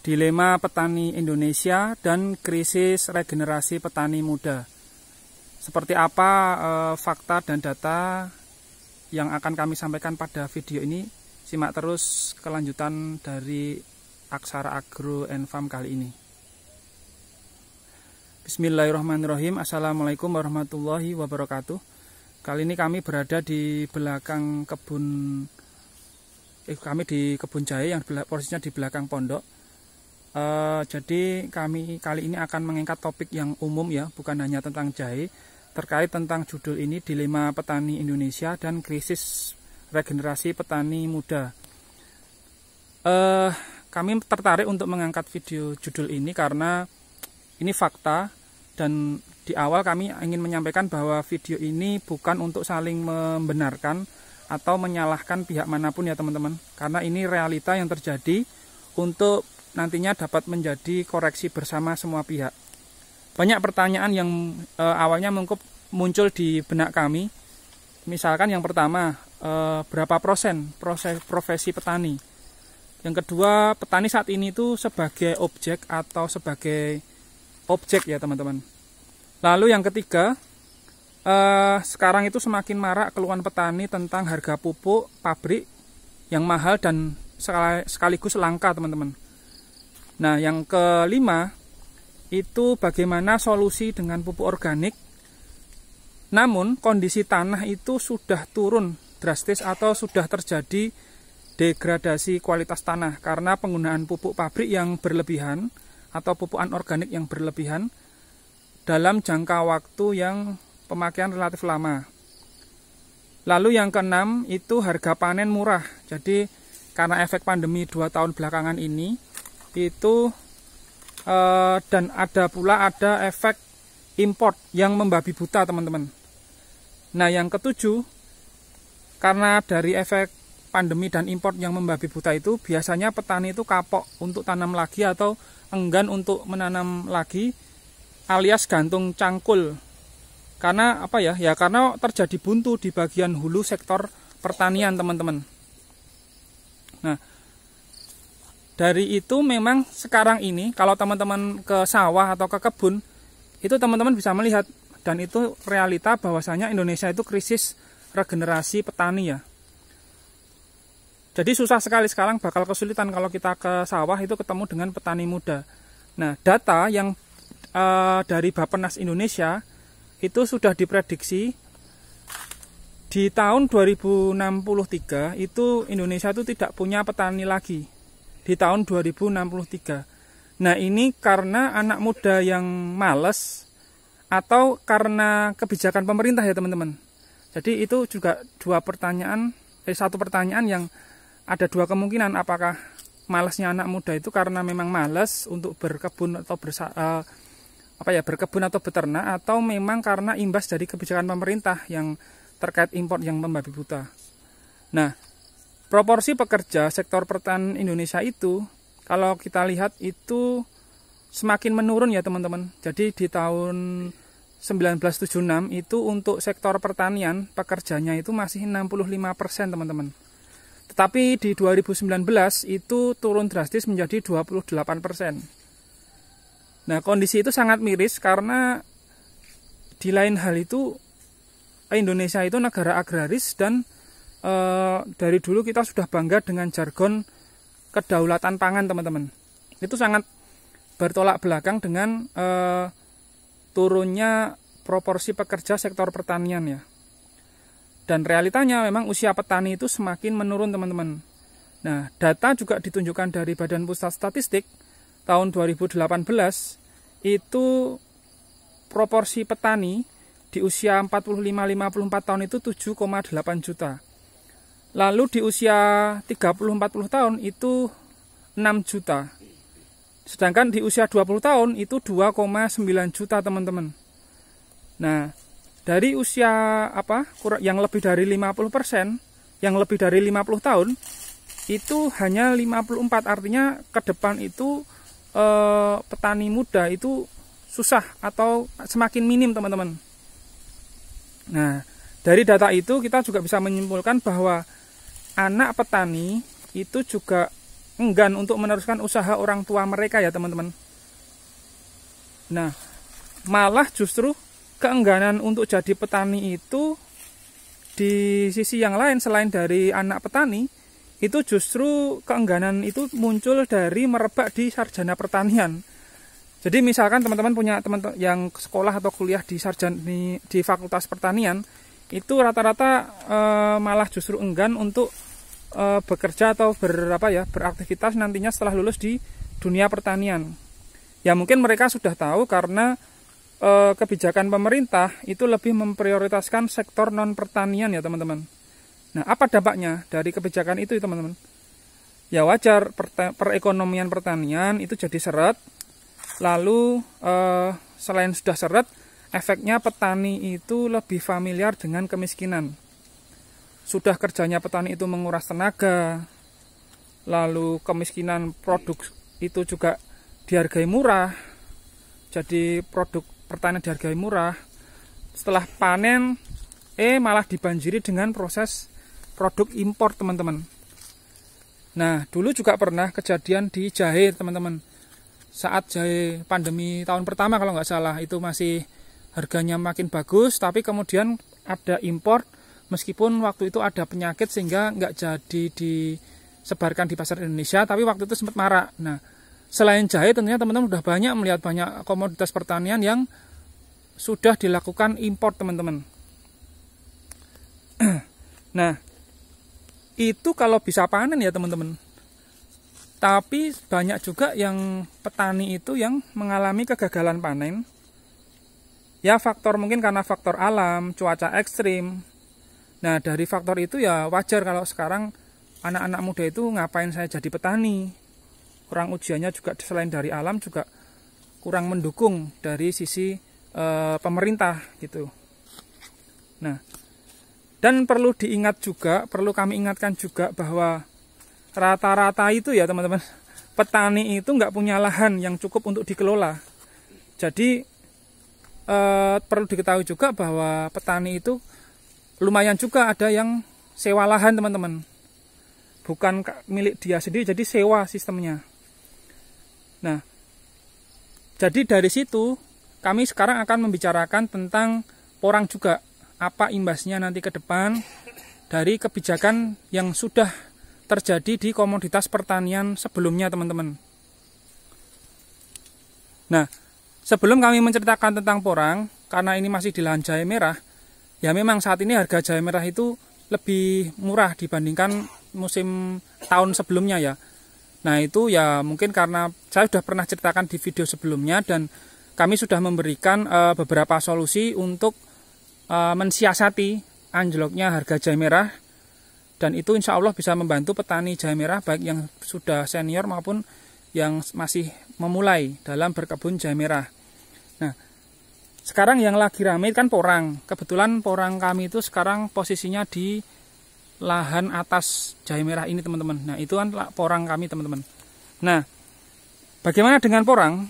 Dilema petani Indonesia dan krisis regenerasi petani muda. Seperti apa fakta dan data yang akan kami sampaikan pada video ini? Simak terus kelanjutan dari Aksara Agro and Farm kali ini. Bismillahirrahmanirrahim. Assalamualaikum warahmatullahi wabarakatuh. Kali ini kami berada di belakang kebun di kebun jahe yang posisinya di belakang pondok. Jadi kami kali ini akan mengangkat topik yang umum ya, bukan hanya tentang jahe, terkait tentang judul ini, Dilema Petani Indonesia dan Krisis Regenerasi Petani Muda. Kami tertarik untuk mengangkat video judul ini karena ini fakta, dan di awal kami ingin menyampaikan bahwa video ini bukan untuk saling membenarkan atau menyalahkan pihak manapun ya teman-teman, karena ini realita yang terjadi untuk nantinya dapat menjadi koreksi bersama semua pihak. Banyak pertanyaan yang awalnya muncul di benak kami. Misalkan yang pertama, berapa persen profesi petani? Yang kedua, petani saat ini itu sebagai objek atau sebagai objek ya teman-teman. Lalu yang ketiga, sekarang itu semakin marak keluhan petani tentang harga pupuk pabrik yang mahal dan sekaligus langka teman-teman. Nah, yang kelima itu bagaimana solusi dengan pupuk organik. Namun kondisi tanah itu sudah turun drastis atau sudah terjadi degradasi kualitas tanah karena penggunaan pupuk pabrik yang berlebihan atau pupuk anorganik yang berlebihan dalam jangka waktu yang pemakaian relatif lama. Lalu yang keenam itu harga panen murah. Jadi karena efek pandemi 2 tahun belakangan ini itu dan ada efek import yang membabi buta teman-teman. Nah, yang ketujuh, karena dari efek pandemi dan import yang membabi buta itu, biasanya petani itu kapok untuk tanam lagi atau enggan untuk menanam lagi, alias gantung cangkul. Karena apa ya? Ya karena terjadi buntu di bagian hulu sektor pertanian teman-teman. Nah, dari itu memang sekarang ini kalau teman-teman ke sawah atau ke kebun, itu teman-teman bisa melihat, dan itu realita bahwasanya Indonesia itu krisis regenerasi petani ya. Jadi susah sekali sekarang, bakal kesulitan kalau kita ke sawah itu ketemu dengan petani muda. Nah, data yang dari Bappenas Indonesia itu sudah diprediksi di tahun 2063 itu Indonesia itu tidak punya petani lagi. Di tahun 2063. Nah, ini karena anak muda yang males atau karena kebijakan pemerintah ya teman-teman. Jadi itu juga satu pertanyaan yang ada dua kemungkinan, apakah malesnya anak muda itu karena memang males untuk berkebun atau berkebun atau beternak, atau memang karena imbas dari kebijakan pemerintah yang terkait impor yang membabi buta. Nah, proporsi pekerja sektor pertanian Indonesia itu, kalau kita lihat itu semakin menurun ya teman-teman. Jadi di tahun 1976 itu untuk sektor pertanian pekerjanya itu masih 65% teman-teman. Tetapi di 2019 itu turun drastis menjadi 28%. Nah, kondisi itu sangat miris karena di lain hal itu Indonesia itu negara agraris, dan dari dulu kita sudah bangga dengan jargon kedaulatan pangan teman-teman. Itu sangat bertolak belakang dengan turunnya proporsi pekerja sektor pertanian ya. Dan realitanya memang usia petani itu semakin menurun teman-teman. Nah, data juga ditunjukkan dari Badan Pusat Statistik tahun 2018 itu proporsi petani di usia 45-54 tahun itu 7,8 juta. Lalu di usia 30-40 tahun itu 6 juta. Sedangkan di usia 20 tahun itu 2,9 juta teman-teman. Nah, dari usia yang lebih dari 50%, yang lebih dari 50 tahun itu hanya 54. Artinya ke depan itu petani muda itu susah atau semakin minim teman-teman. Nah, dari data itu kita juga bisa menyimpulkan bahwa anak petani itu juga enggan untuk meneruskan usaha orang tua mereka ya teman-teman. Nah, malah justru keengganan untuk jadi petani itu di sisi yang lain selain dari anak petani, itu justru keengganan itu muncul dari merebak di sarjana pertanian. Jadi misalkan teman-teman punya teman yang sekolah atau kuliah di di Fakultas Pertanian, itu rata-rata malah justru enggan untuk bekerja atau beraktivitas nantinya setelah lulus di dunia pertanian. Ya mungkin mereka sudah tahu karena kebijakan pemerintah itu lebih memprioritaskan sektor non pertanian ya teman-teman. Nah, apa dampaknya dari kebijakan itu teman-teman? Ya wajar, perekonomian pertanian itu jadi seret. Lalu selain sudah seret, efeknya petani itu lebih familiar dengan kemiskinan. Sudah kerjanya petani itu menguras tenaga, lalu kemiskinan produk itu juga dihargai murah. Jadi produk pertanian dihargai murah. Setelah panen, malah dibanjiri dengan proses produk impor teman-teman. Nah, dulu juga pernah kejadian di jahe teman-teman. Saat jahe pandemi tahun pertama kalau nggak salah, itu masih harganya makin bagus, tapi kemudian ada impor meskipun waktu itu ada penyakit sehingga nggak jadi disebarkan di pasar Indonesia, tapi waktu itu sempat marak. Nah, selain jahe tentunya teman-teman sudah banyak melihat banyak komoditas pertanian yang sudah dilakukan impor teman-teman. Nah, itu kalau bisa panen ya teman-teman. Tapi banyak juga yang petani itu yang mengalami kegagalan panen. Ya faktor mungkin karena faktor alam, cuaca ekstrim. Nah dari faktor itu ya wajar kalau sekarang anak-anak muda itu ngapain saya jadi petani. Kurang ujiannya juga selain dari alam juga kurang mendukung dari sisi pemerintah gitu. Nah dan perlu diingat juga, perlu kami ingatkan juga bahwa rata-rata itu ya teman-teman, petani itu nggak punya lahan yang cukup untuk dikelola. Jadi perlu diketahui juga bahwa petani itu lumayan juga ada yang sewa lahan teman-teman. Bukan milik dia sendiri, jadi sewa sistemnya. Nah, jadi dari situ kami sekarang akan membicarakan tentang porang juga. Apa imbasnya nanti ke depan dari kebijakan yang sudah terjadi di komoditas pertanian sebelumnya teman-teman. Nah, sebelum kami menceritakan tentang porang, karena ini masih di lahan jahe merah, ya memang saat ini harga jahe merah itu lebih murah dibandingkan musim tahun sebelumnya ya. Nah itu ya mungkin karena saya sudah pernah ceritakan di video sebelumnya dan kami sudah memberikan beberapa solusi untuk mensiasati anjloknya harga jahe merah. Dan itu insya Allah bisa membantu petani jahe merah baik yang sudah senior maupun yang masih memulai dalam berkebun jahe merah. Nah, sekarang yang lagi ramai kan porang. Kebetulan porang kami itu sekarang posisinya di lahan atas jahe merah ini teman-teman. Nah, itu kan porang kami teman-teman. Nah, bagaimana dengan porang?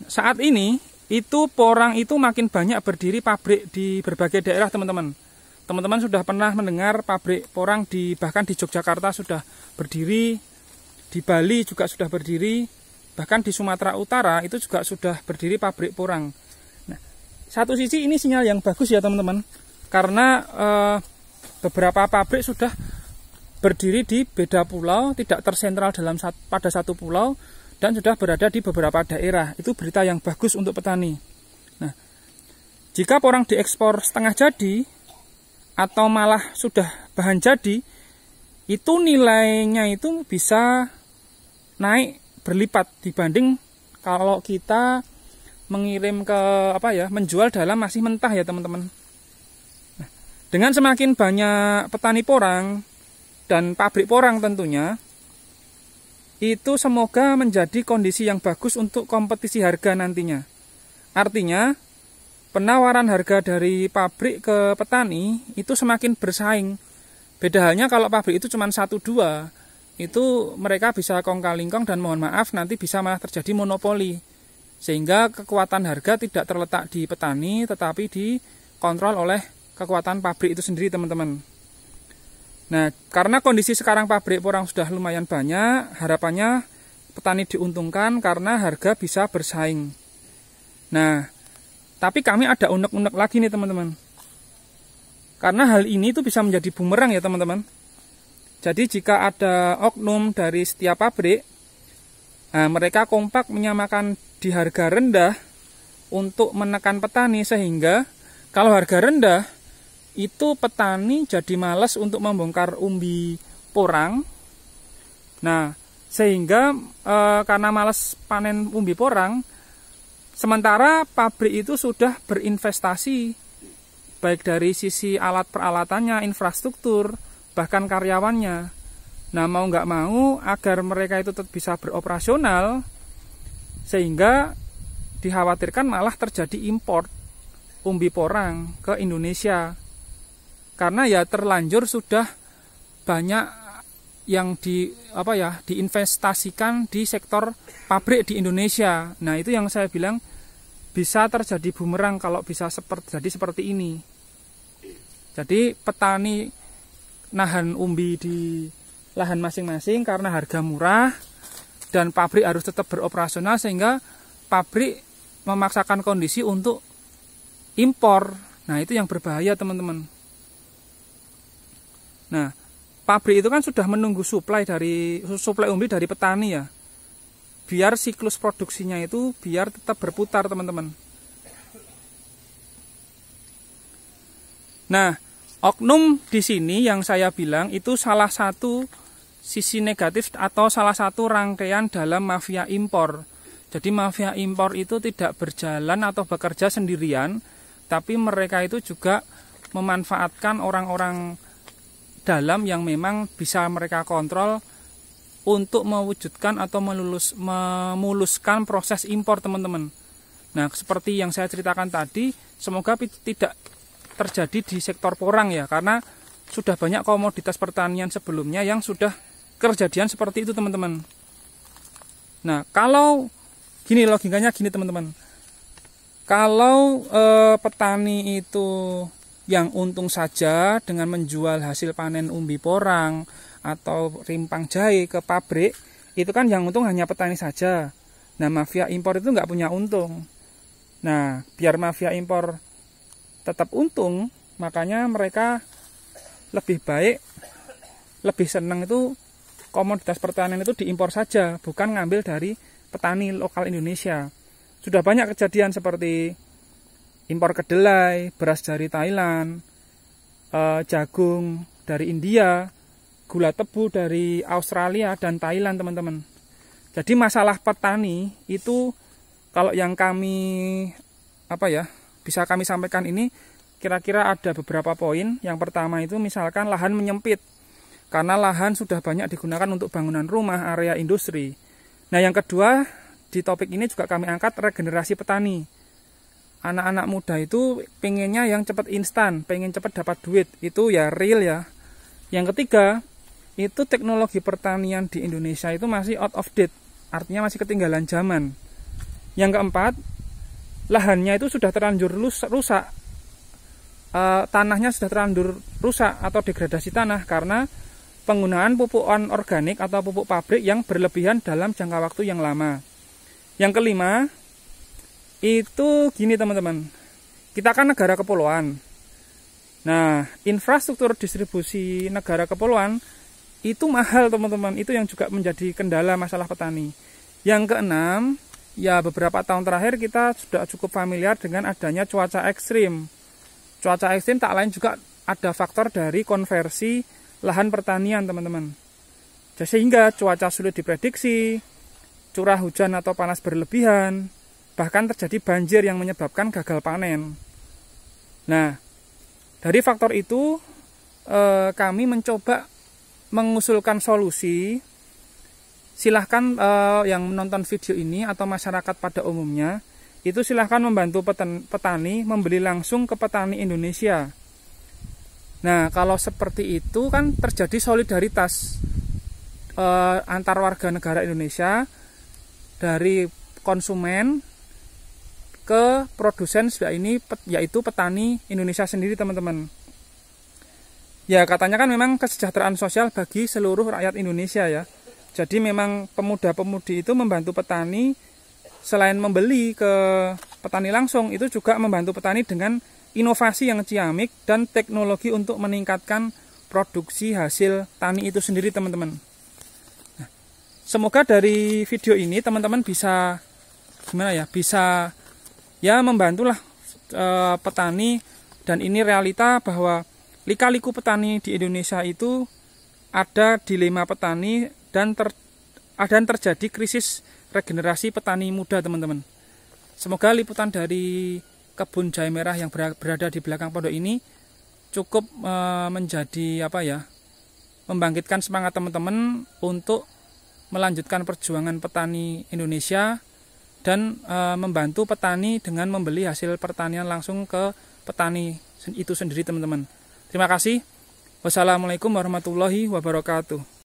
Saat ini itu porang itu makin banyak berdiri pabrik di berbagai daerah teman-teman. Teman-teman sudah pernah mendengar pabrik porang bahkan di Yogyakarta sudah berdiri, di Bali juga sudah berdiri, bahkan di Sumatera Utara itu juga sudah berdiri pabrik porang. Nah, satu sisi ini sinyal yang bagus ya teman-teman, karena beberapa pabrik sudah berdiri di beda pulau, tidak tersentral pada satu pulau, dan sudah berada di beberapa daerah. Itu berita yang bagus untuk petani. Nah, jika porang diekspor setengah jadi, atau malah sudah bahan jadi, itu nilainya itu bisa naik berlipat dibanding kalau kita mengirim ke menjual dalam masih mentah ya teman-teman. Nah, dengan semakin banyak petani porang dan pabrik porang tentunya, itu semoga menjadi kondisi yang bagus untuk kompetisi harga nantinya. Artinya penawaran harga dari pabrik ke petani itu semakin bersaing. Beda halnya kalau pabrik itu cuma 1-2, itu mereka bisa kong-kalingkong dan mohon maaf nanti bisa malah terjadi monopoli. Sehingga kekuatan harga tidak terletak di petani tetapi dikontrol oleh kekuatan pabrik itu sendiri teman-teman. Nah, karena kondisi sekarang pabrik porang sudah lumayan banyak, harapannya petani diuntungkan karena harga bisa bersaing. Nah, tapi kami ada unek-unek lagi nih teman-teman. Karena hal ini itu bisa menjadi bumerang ya teman-teman. Jadi jika ada oknum dari setiap pabrik, mereka kompak menyamakan di harga rendah untuk menekan petani, sehingga kalau harga rendah itu petani jadi malas untuk membongkar umbi porang. Nah, sehingga karena malas panen umbi porang, sementara pabrik itu sudah berinvestasi baik dari sisi alat peralatannya, infrastruktur, bahkan karyawannya. Nah, mau nggak mau agar mereka itu tetap bisa beroperasional, sehingga dikhawatirkan malah terjadi impor umbi porang ke Indonesia. Karena ya terlanjur sudah banyak yang diinvestasikan di sektor pabrik di Indonesia. Nah, itu yang saya bilang bisa terjadi bumerang kalau bisa jadi seperti ini. Jadi petani nahan umbi di lahan masing-masing karena harga murah, dan pabrik harus tetap beroperasional sehingga pabrik memaksakan kondisi untuk impor. Nah, itu yang berbahaya teman-teman. Nah, pabrik itu kan sudah menunggu suplai umbi dari petani ya, biar siklus produksinya itu biar tetap berputar teman-teman. Nah, oknum di sini yang saya bilang itu salah satu sisi negatif atau salah satu rangkaian dalam mafia impor. Jadi mafia impor itu tidak berjalan atau bekerja sendirian, tapi mereka itu juga memanfaatkan orang-orang dalam yang memang bisa mereka kontrol untuk mewujudkan atau memuluskan proses impor teman-teman. Nah, seperti yang saya ceritakan tadi, semoga tidak terjadi di sektor porang ya, karena sudah banyak komoditas pertanian sebelumnya yang sudah kejadian seperti itu teman-teman. Nah, kalau gini logikanya gini teman-teman, kalau petani itu yang untung saja dengan menjual hasil panen umbi porang atau rimpang jahe ke pabrik, itu kan yang untung hanya petani saja. Nah, mafia impor itu nggak punya untung. Nah, biar mafia impor tetap untung, makanya mereka lebih baik, lebih senang itu komoditas pertanian itu diimpor saja, bukan ngambil dari petani lokal Indonesia. Sudah banyak kejadian seperti impor kedelai, beras dari Thailand, jagung dari India, gula tebu dari Australia dan Thailand teman-teman. Jadi masalah petani itu kalau yang bisa kami sampaikan ini kira-kira ada beberapa poin. Yang pertama itu misalkan lahan menyempit, karena lahan sudah banyak digunakan untuk bangunan rumah, area industri. Nah, yang kedua di topik ini juga kami angkat regenerasi petani. Anak-anak muda itu pengennya yang cepat instan, pengen cepat dapat duit, itu ya real ya. Yang ketiga, itu teknologi pertanian di Indonesia itu masih out of date, artinya masih ketinggalan zaman. Yang keempat, lahannya itu sudah terlanjur rusak, tanahnya sudah terlanjur rusak atau degradasi tanah karena penggunaan pupuk organik atau pupuk pabrik yang berlebihan dalam jangka waktu yang lama. Yang kelima, itu gini teman-teman, kita kan negara kepulauan. Nah, infrastruktur distribusi negara kepulauan itu mahal teman-teman, itu yang juga menjadi kendala masalah petani. Yang keenam, ya beberapa tahun terakhir kita sudah cukup familiar dengan adanya cuaca ekstrim. Cuaca ekstrim tak lain juga ada faktor dari konversi lahan pertanian teman-teman. Sehingga cuaca sulit diprediksi, curah hujan atau panas berlebihan, bahkan terjadi banjir yang menyebabkan gagal panen. Nah, dari faktor itu kami mencoba mengusulkan solusi. Silahkan yang menonton video ini atau masyarakat pada umumnya, itu silahkan membantu petani membeli langsung ke petani Indonesia. Nah, kalau seperti itu kan terjadi solidaritas antar warga negara Indonesia, dari konsumen ke produsen ini, yaitu petani Indonesia sendiri teman-teman. Ya, katanya kan memang kesejahteraan sosial bagi seluruh rakyat Indonesia ya. Jadi memang pemuda-pemudi itu membantu petani, selain membeli ke petani langsung, itu juga membantu petani dengan inovasi yang ciamik dan teknologi untuk meningkatkan produksi hasil tani itu sendiri, teman-teman. Nah, semoga dari video ini teman-teman bisa gimana ya, bisa ya membantulah petani, dan ini realita bahwa lika-liku petani di Indonesia itu ada dilema petani dan terjadi krisis regenerasi petani muda, teman-teman. Semoga liputan dari kebun jahe merah yang berada di belakang pondok ini cukup menjadi membangkitkan semangat teman-teman untuk melanjutkan perjuangan petani Indonesia dan membantu petani dengan membeli hasil pertanian langsung ke petani itu sendiri, teman-teman. Terima kasih. Wassalamualaikum warahmatullahi wabarakatuh.